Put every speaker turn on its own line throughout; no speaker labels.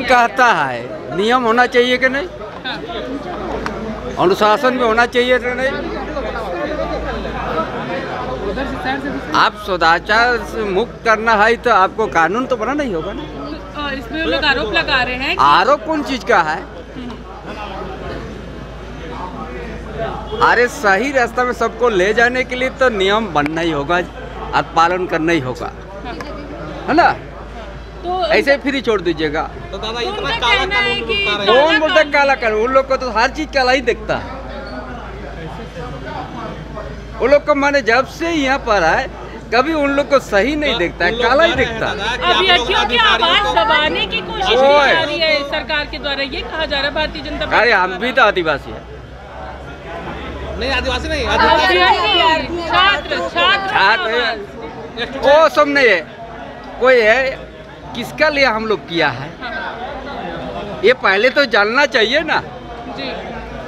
कहता है नियम होना चाहिए कि नहीं, अनुशासन में होना चाहिए कि नहीं। आप सदाचार से मुक्त करना है तो आपको कानून तो बनाना ही होगा ना।
इसमें लोग आरोप लगा रहे हैं।
आरोप कौन चीज का है? अरे सही रास्ता में सबको ले जाने के लिए तो नियम बनना ही होगा और पालन करना ही होगा, है ना।
तो
ऐसे फिर ही छोड़ दीजिएगा
तो दादा इतना काला कानून
कौन बोलता है काला कानून? उन लोग को तो हर चीज काला ही दिखता है। उन लोग को मैंने जब से यहाँ पर है कभी उन लोग को सही नहीं दिखता है, काला ही दिखता है।
अभ्यर्थियों की आवाज दबाने की कोशिश की जा रही है सरकार के द्वारा, ये कहा जा रहा है भारतीय जनता पार्टी।
अरे हम भी तो आदिवासी है।
नहीं आदिवासी नहीं,
छात्र
वो सब नहीं है, कोई है किसका लिए हम लोग किया है ये पहले तो जानना चाहिए ना
जी।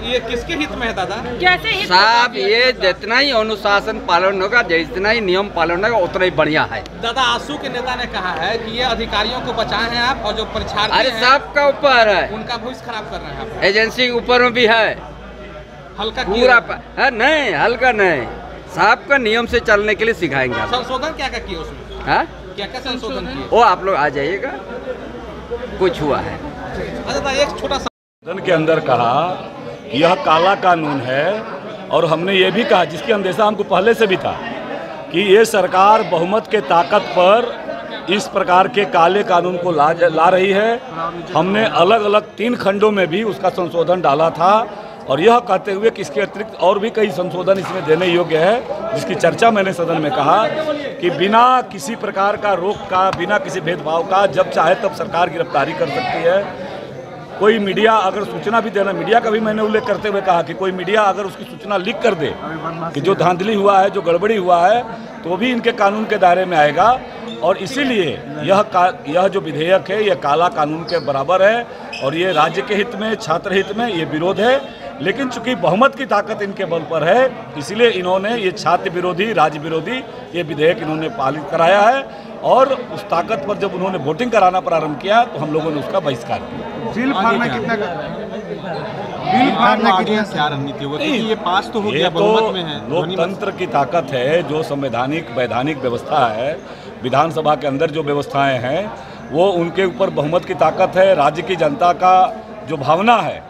ये किसके हित में है दादा?
कैसे हित
साहब ये जितना ही अनुशासन पालन होगा, जितना ही नियम पालन होगा उतना ही बढ़िया है।
दादा आसू के नेता ने कहा है कि ये अधिकारियों को बचाए हैं आप, और जो परीक्षार्थी
अरे
हैं
सबका ऊपर है,
उनका भविष्य खराब कर रहे हैं आप।
एजेंसी के ऊपर में भी है
हल्का
पूरा है, नहीं हल्का नहीं, साहब का नियम से चलने के लिए सिखाएंगे आप।
संशोधन क्या क्या किए उसमें?
हाँ
क्या क्या संशोधन किए?
वो आप लोग आ जाइएगा, कुछ हुआ है।
दादा एक छोटा सा
सदन के अंदर कहा कि यह काला कानून है, और हमने ये भी कहा जिसकी अंदेशा हमको पहले से भी था कि ये सरकार बहुमत के ताकत पर इस प्रकार के काले कानून को ला रही है। हमने अलग अलग 3 खंडों में भी उसका संशोधन डाला था, और यह कहते हुए कि इसके अतिरिक्त और भी कई संशोधन इसमें देने योग्य है, जिसकी चर्चा मैंने सदन में कहा कि बिना किसी प्रकार का रोक का, बिना किसी भेदभाव का जब चाहे तब सरकार गिरफ्तारी कर सकती है। कोई मीडिया अगर सूचना भी देना, मीडिया का भी मैंने उल्लेख करते हुए कहा कि कोई मीडिया अगर उसकी सूचना लीक कर दे कि जो धांधली हुआ है, जो गड़बड़ी हुआ है, तो भी इनके कानून के दायरे में आएगा। और इसीलिए यह जो विधेयक है ये काला कानून के बराबर है, और ये राज्य के हित में, छात्र हित में ये विरोध है। लेकिन चूंकि बहुमत की ताकत इनके बल पर है, इसलिए इन्होंने ये छात्र विरोधी, राज्य विरोधी ये विधेयक इन्होंने पारित कराया है, और उस ताकत पर जब उन्होंने वोटिंग कराना प्रारंभ किया तो हम लोगों ने उसका बहिष्कार किया।
बिल फाड़ना कितना क्या रणनीति होगी? ये पास तो हो गया, बहुमत में है।
लोकतंत्र की ताकत है, जो संवैधानिक वैधानिक व्यवस्था है, विधानसभा के अंदर जो व्यवस्थाएं हैं वो उनके ऊपर बहुमत की ताकत है। राज्य की जनता का जो भावना है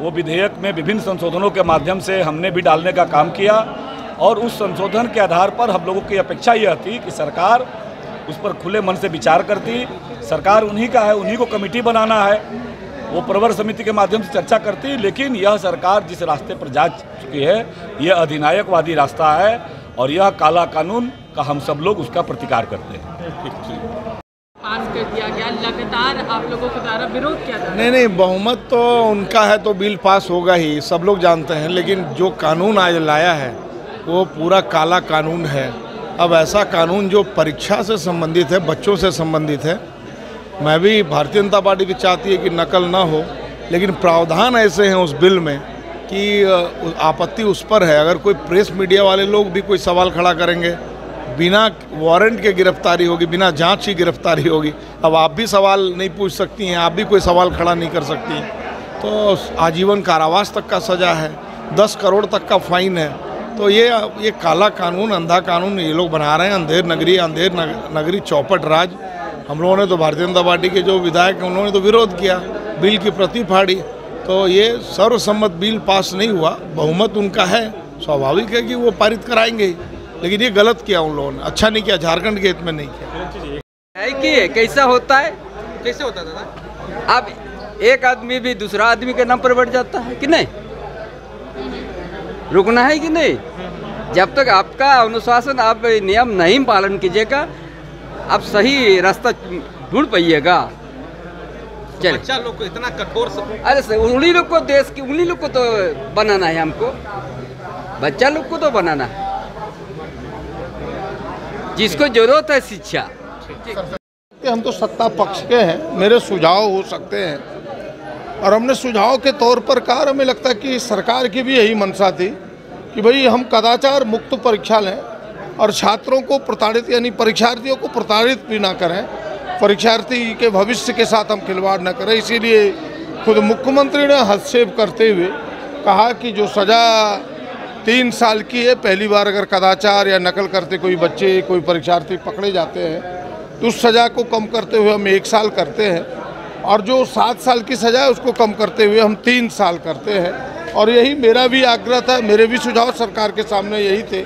वो विधेयक में विभिन्न संशोधनों के माध्यम से हमने भी डालने का काम किया, और उस संशोधन के आधार पर हम लोगों की अपेक्षा यह थी कि सरकार उस पर खुले मन से विचार करती। सरकार उन्हीं का है, उन्हीं को कमेटी बनाना है, वो प्रवर समिति के माध्यम से चर्चा करती। लेकिन यह सरकार जिस रास्ते पर जा चुकी है यह अधिनायकवादी रास्ता है, और यह काला कानून का हम सब लोग उसका प्रतिकार करते हैं।
पास कर दिया गया, लगातार आप लोगों के द्वारा विरोध किया जा रहा है।
नहीं, बहुमत तो उनका है तो बिल पास होगा ही, सब लोग जानते हैं। लेकिन जो कानून आज लाया है वो पूरा काला कानून है। अब ऐसा कानून जो परीक्षा से संबंधित है, बच्चों से संबंधित है, मैं भी भारतीय जनता पार्टी भी चाहती है कि नकल ना हो, लेकिन प्रावधान ऐसे हैं उस बिल में कि आपत्ति उस पर है। अगर कोई प्रेस मीडिया वाले लोग भी कोई सवाल खड़ा करेंगे, बिना वारंट के गिरफ्तारी होगी, बिना जांच की गिरफ्तारी होगी। अब आप भी सवाल नहीं पूछ सकती हैं, आप भी कोई सवाल खड़ा नहीं कर सकती हैं, तो आजीवन कारावास तक का सज़ा है, 10 करोड़ तक का फाइन है। तो ये काला कानून, अंधा कानून ये लोग बना रहे हैं। अंधेर नगरी चौपट राज। हम लोगों ने तो भारतीय जनता पार्टी के जो विधायक हैं उन्होंने तो विरोध किया, बिल की प्रति फाड़ी। तो ये सर्वसम्मत बिल पास नहीं हुआ, बहुमत उनका है, स्वाभाविक है कि वो पारित कराएंगे ही। लेकिन ये गलत किया उन लोगों ने, अच्छा नहीं किया, झारखंड के हित में नहीं किया।
है कि कैसा होता है,
कैसे होता दादा?
अब एक आदमी भी दूसरा आदमी के नाम पर बढ़ जाता है कि नहीं, रुकना है कि नहीं। जब तक आपका अनुशासन, आप नियम नहीं पालन कीजिएगा, आप सही रास्ता ढूंढ पाइएगा। चल
बच्चा लोग को इतना कठोर
अरे उन्हीं लोग को, देश की उन्हीं लोग को तो बनाना है, हमको बच्चा लोग को तो बनाना है, जिसको जरूरत है शिक्षा।
हम तो सत्ता पक्ष के हैं, मेरे सुझाव हो सकते हैं, और हमने सुझाव के तौर पर कहा, हमें लगता है कि सरकार की भी यही मंशा थी कि भाई हम कदाचार मुक्त परीक्षा लें और छात्रों को प्रताड़ित यानी परीक्षार्थियों को प्रताड़ित भी ना करें। परीक्षार्थी के भविष्य के साथ हम खिलवाड़ न करें। इसीलिए खुद मुख्यमंत्री ने हस्तक्षेप करते हुए कहा कि जो सज़ा 3 साल की है, पहली बार अगर कदाचार या नकल करते कोई बच्चे, कोई परीक्षार्थी पकड़े जाते हैं तो उस सज़ा को कम करते हुए हम 1 साल करते हैं, और जो 7 साल की सज़ा है उसको कम करते हुए हम 3 साल करते हैं। और यही मेरा भी आग्रह था, मेरे भी सुझाव सरकार के सामने यही थे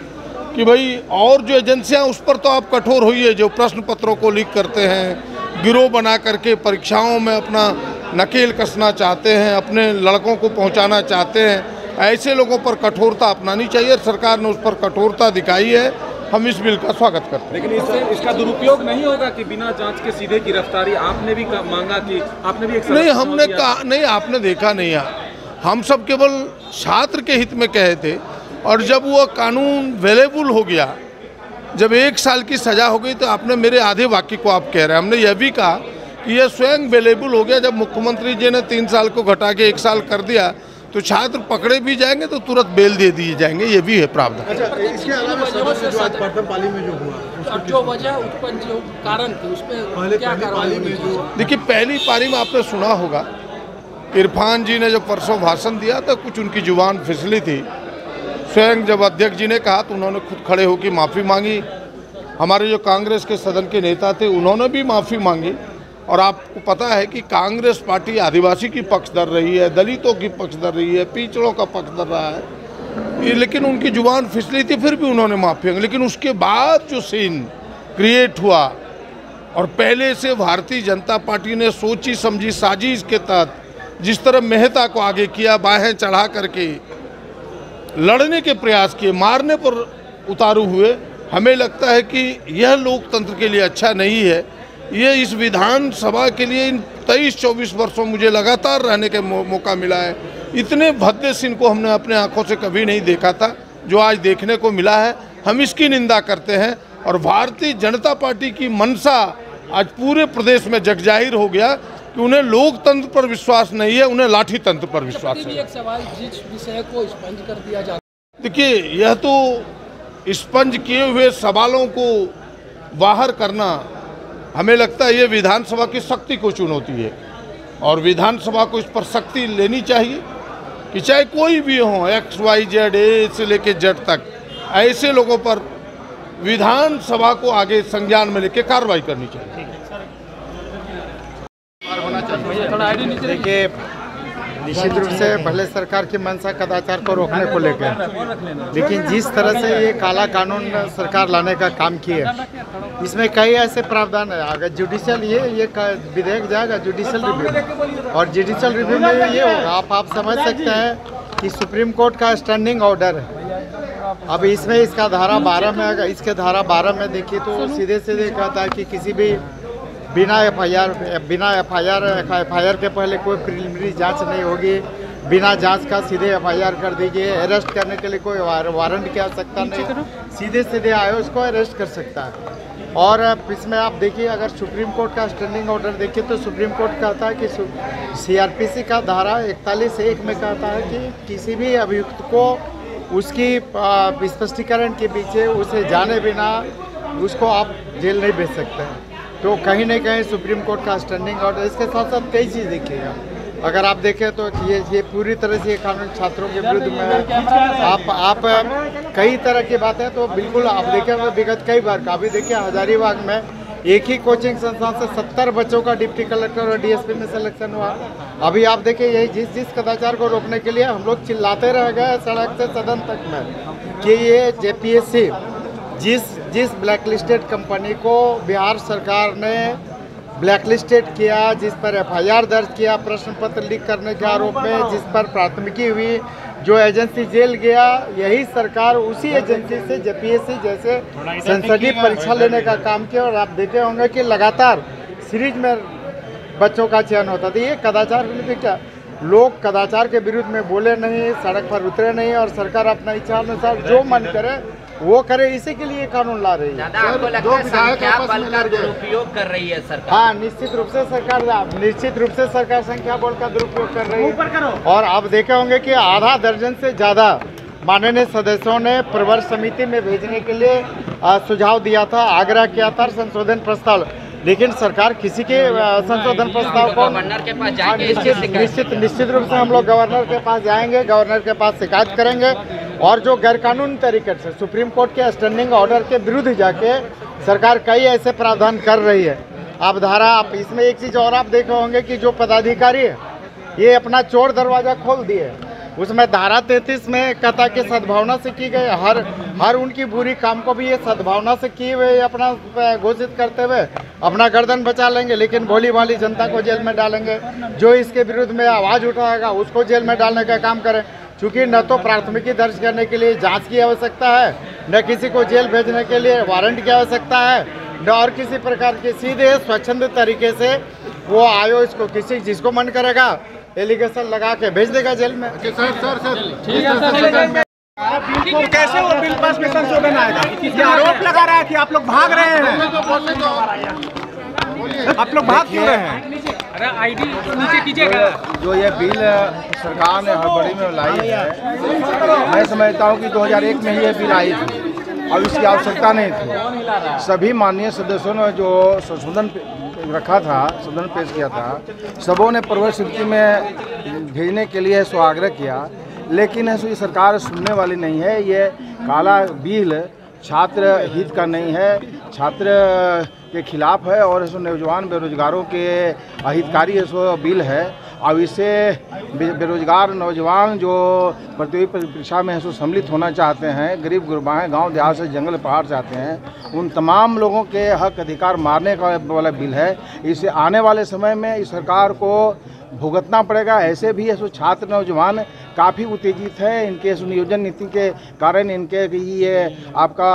कि भाई और जो एजेंसियां उस पर तो आप कठोर होइए, जो प्रश्न पत्रों को लीक करते हैं, गिरोह बना करके परीक्षाओं में अपना नकेल कसना चाहते हैं, अपने लड़कों को पहुंचाना चाहते हैं, ऐसे लोगों पर कठोरता अपनानी चाहिए। सरकार ने उस पर कठोरता दिखाई है, हम इस बिल का स्वागत करते हैं।
लेकिन इससे इसका दुरुपयोग नहीं होगा कि बिना जांच के सीधे गिरफ्तारी? आपने भी मांगा कि आपने भी एक
नहीं, हमने कहा नहीं, आपने देखा नहीं है, हम सब केवल छात्र के हित में कहे थे। और जब वो कानून वेलेबल हो गया, जब 1 साल की सज़ा हो गई, तो आपने मेरे आधे वाक्य को आप कह रहे हैं। हमने यह भी कहा कि यह स्वयं वेलेबल हो गया। जब मुख्यमंत्री जी ने 3 साल को घटा के 1 साल कर दिया तो छात्र पकड़े भी जाएंगे तो तुरंत बेल दे दिए जाएंगे, ये भी है प्रावधान।
अच्छा, इसके अलावा जो आज प्रथम पाली में जो हुआ,
जो वजह उत्पन्न जो कारण थी उस पर क्या कार्रवाई में जो
देखिए, पहली पारी में आपने सुना होगा इरफान जी ने जब परसों भाषण दिया तो कुछ उनकी जुबान फिसली थी। स्वयं जब अध्यक्ष जी ने कहा तो उन्होंने खुद खड़े होकर माफ़ी मांगी। हमारे जो कांग्रेस के सदन के नेता थे उन्होंने भी माफ़ी मांगी। और आपको पता है कि कांग्रेस पार्टी आदिवासी की पक्षधर रही है, दलितों की पक्षधर रही है, पिछड़ों का पक्षधर रहा है, लेकिन उनकी जुबान फिसली थी, फिर भी उन्होंने माफ़ी मांगी। लेकिन उसके बाद जो सीन क्रिएट हुआ, और पहले से भारतीय जनता पार्टी ने सोची समझी साजिश के तहत जिस तरह मेहता को आगे किया, बाहें चढ़ा करके लड़ने के प्रयास किए, मारने पर उतारू हुए, हमें लगता है कि यह लोकतंत्र के लिए अच्छा नहीं है। ये इस विधानसभा के लिए इन 23-24 वर्षों मुझे लगातार रहने का मौका मिला है। इतने भद्दे सीन को हमने अपने आंखों से कभी नहीं देखा था जो आज देखने को मिला है। हम इसकी निंदा करते हैं, और भारतीय जनता पार्टी की मंशा आज पूरे प्रदेश में जगजाहिर हो गया कि उन्हें लोकतंत्र पर विश्वास नहीं है, उन्हें लाठी तंत्र पर विश्वास है।
एक सवाल, जिस विषय को स्पंज कर दिया जाता,
देखिए, यह तो स्पंज किए हुए सवालों को बाहर करना, हमें लगता है ये विधानसभा की शक्ति को चुनौती है, और विधानसभा को इस पर शक्ति लेनी चाहिए कि चाहे कोई भी हो, XYZ A से लेके Z तक, ऐसे लोगों पर विधानसभा को आगे संज्ञान में लेके कार्रवाई करनी चाहिए।
देखिए, निश्चित रूप से भले सरकार की मंशा कदाचार को रोकने को लेकर, लेकिन जिस तरह से ये काला कानून सरकार लाने का काम किया, इसमें कई ऐसे प्रावधान है। अगर जुडिशियल ये विधेयक जाएगा जुडिशियल रिव्यू, और जुडिशियल रिव्यू में ये होगा, आप समझ सकते हैं कि सुप्रीम कोर्ट का स्टैंडिंग ऑर्डर है। अब इसमें इसका धारा 12 में, अगर इसके धारा 12 में देखिए तो सीधे सीधे कहता है कि किसी भी बिना एफआईआर के पहले कोई प्रिलिमिनरी जांच नहीं होगी, बिना जांच का सीधे एफआईआर कर दीजिए, अरेस्ट करने के लिए कोई वारंट की आवश्यकता नहीं, सीधे सीधे आयो उसको अरेस्ट कर सकता है। और इसमें आप देखिए, अगर सुप्रीम कोर्ट का स्टैंडिंग ऑर्डर देखिए तो सुप्रीम कोर्ट कहता है कि CRPC का धारा 41(1) में कहता है कि किसी भी अभियुक्त को उसकी स्पष्टीकरण के पीछे उसे जाने बिना उसको आप जेल नहीं भेज सकते हैं। तो कहीं ना कहीं सुप्रीम कोर्ट का स्टैंडिंग ऑर्डर, इसके साथ साथ कई चीज़ देखिएगा, अगर आप देखें तो ये पूरी तरह से ये कानून छात्रों के विरुद्ध में है। आप कई तरह की बातें तो बिल्कुल आप देखें, विगत कई बार का, अभी देखिए हजारीबाग में एक ही कोचिंग संस्थान से 70 बच्चों का डिप्टी कलेक्टर और DSP में सिलेक्शन हुआ। अभी आप देखिए, यही जिस कदाचार को रोकने के लिए हम लोग चिल्लाते रह गए सड़क से सदन तक में कि ये JPSC जिस ब्लैकलिस्टेड कंपनी को बिहार सरकार ने ब्लैकलिस्टेड किया, जिस पर FIR दर्ज किया प्रश्न पत्र लीक करने के आरोप में, जिस पर प्राथमिकी हुई, जो एजेंसी जेल गया, यही सरकार उसी एजेंसी से JPSC जैसे संसदीय परीक्षा लेने का काम किया। और आप देखे होंगे कि लगातार सीरीज में बच्चों का चयन होता था। ये कदाचार विरुद्ध क्या, लोग कदाचार के विरुद्ध में बोले नहीं, सड़क पर उतरे नहीं, और सरकार अपना इच्छा अनुसार जो मन करे वो करे, इसी के लिए कानून ला रही है।
दुरुपयोग कर रही है सरकार।
हाँ, निश्चित रूप से सरकार संख्या बल का दुरुपयोग कर रही है। और आप देखे होंगे कि आधा दर्जन से ज़्यादा माननीय सदस्यों ने प्रवर समिति में भेजने के लिए सुझाव दिया था, आग्रह किया था, संशोधन प्रस्ताव लेकिन सरकार किसी के संशोधन प्रस्ताव को
गवर्नर के पास जाएंगे,
निश्चित रूप से हम लोग गवर्नर के पास जाएंगे, गवर्नर के पास शिकायत करेंगे और जो गैरकानूनी तरीके से सुप्रीम कोर्ट के स्टैंडिंग ऑर्डर के विरुद्ध जाके सरकार कई ऐसे प्रावधान कर रही है। आप इसमें एक चीज़ और आप देखे होंगे कि जो पदाधिकारी है ये अपना चोर दरवाज़ा खोल दिए। उसमें धारा 33 में कहता कि सद्भावना से की गई हर उनकी बुरी काम को भी ये सद्भावना से किए हुए अपना घोषित करते हुए अपना गर्दन बचा लेंगे, लेकिन भोली भाली जनता को जेल में डालेंगे। जो इसके विरुद्ध में आवाज़ उठाएगा उसको जेल में डालने का काम करें। चूँकि न तो प्राथमिकी दर्ज करने के लिए जांच की आवश्यकता है, न किसी को जेल भेजने के लिए वारंट की आवश्यकता है, न और किसी प्रकार के सीधे स्वच्छंद तरीके से वो आयो इसको किसी जिसको मन करेगा एलिगेशन लगा के भेज देगा जेल में।
कैसे वो बिल पास में संशोधन आएगा? ये आरोप लगा रहा है कि आप लोग भाग रहे हैं। आप लोग भाग क्यों रहे हैं?
अरे आईडी नीचे कीजिएगा।
जो ये बिल सरकार ने हड़बड़ी में लाई है, मैं समझता हूँ कि 2001 में ही ये बिल आई थी और इसकी आवश्यकता नहीं थी। सभी माननीय सदस्यों ने जो संशोधन रखा था, सदन पेश किया था, सबों ने प्रवर स्थिति में भेजने के लिए सो आग्रह किया, लेकिन ये सरकार सुनने वाली नहीं है। ये काला बिल छात्र हित का नहीं है, छात्र के खिलाफ है और नौजवान बेरोजगारों के अहितकारी सो बिल है। और इससे बेरोजगार नौजवान जो प्रतियोगी परीक्षा में सम्मिलित होना चाहते हैं, गरीब गुरबाएँ गांव देहात से जंगल पहाड़ से आते हैं, उन तमाम लोगों के हक अधिकार मारने का वाला बिल है। इसे आने वाले समय में इस सरकार को भुगतना पड़ेगा। ऐसे भी ऐसे छात्र नौजवान काफ़ी उत्तेजित है इनके नियोजन नीति के कारण, इनके ये आपका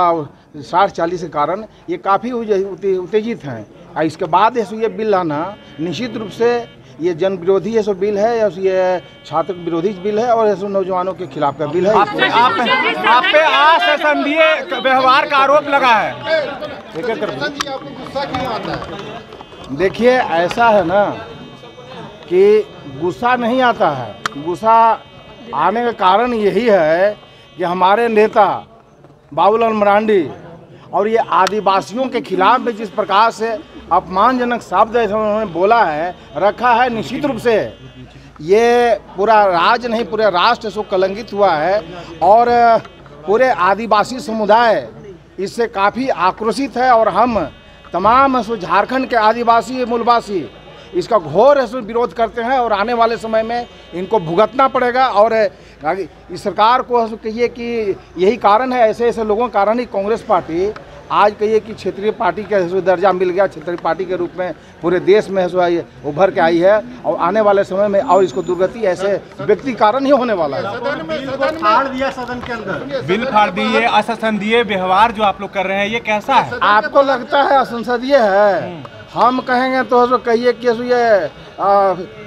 60-40 के कारण ये काफ़ी उत्तेजित हैं। इसके बाद ये बिल लाना निश्चित रूप से ये जन विरोधी ऐसा बिल है, ये छात्र विरोधी बिल है और ऐसे नौजवानों के खिलाफ का बिल है।
आप पे असंसदीय व्यवहार का आरोप लगा है।
देखिए ऐसा है ना कि गुस्सा नहीं आता है, गुस्सा आने का कारण यही है कि हमारे नेता बाबूलाल मरांडी और ये आदिवासियों के खिलाफ में जिस प्रकार से अपमानजनक शब्द उन्होंने बोला है, रखा है, निश्चित रूप से ये पूरा राज्य नहीं पूरे राष्ट्र से कलंकित हुआ है और पूरे आदिवासी समुदाय इससे काफ़ी आक्रोशित है। और हम तमाम झारखंड के आदिवासी मूलवासी इसका घोर विरोध करते हैं और आने वाले समय में इनको भुगतना पड़ेगा। और इस सरकार को कहिए कि यही कारण है, ऐसे ऐसे लोगों के कारण ही कांग्रेस पार्टी आज कहिए कि क्षेत्रीय पार्टी का दर्जा मिल गया, क्षेत्रीय पार्टी के रूप में पूरे देश में उभर के आई है और आने वाले समय में और इसको दुर्गति ऐसे व्यक्ति कारण ही होने वाला है।
फाड़ दिया सदन के अंदर, बिल फाड़ दिए, असंसदीय व्यवहार जो आप लोग कर रहे हैं, ये कैसा है?
आपको लगता है असंसदीय है? हम कहेंगे तो कहिए कि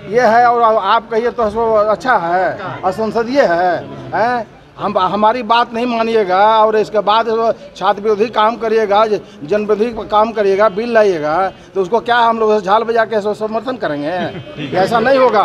ये है और आप कहिए तो अच्छा है, असंसदीय है। हम हमारी बात नहीं मानिएगा और इसके बाद छात्र विरोधी काम करिएगा, जन विरोधी काम करिएगा, बिल लाइएगा, तो उसको क्या हम लोग झाल बजा के समर्थन करेंगे? ऐसा नहीं होगा।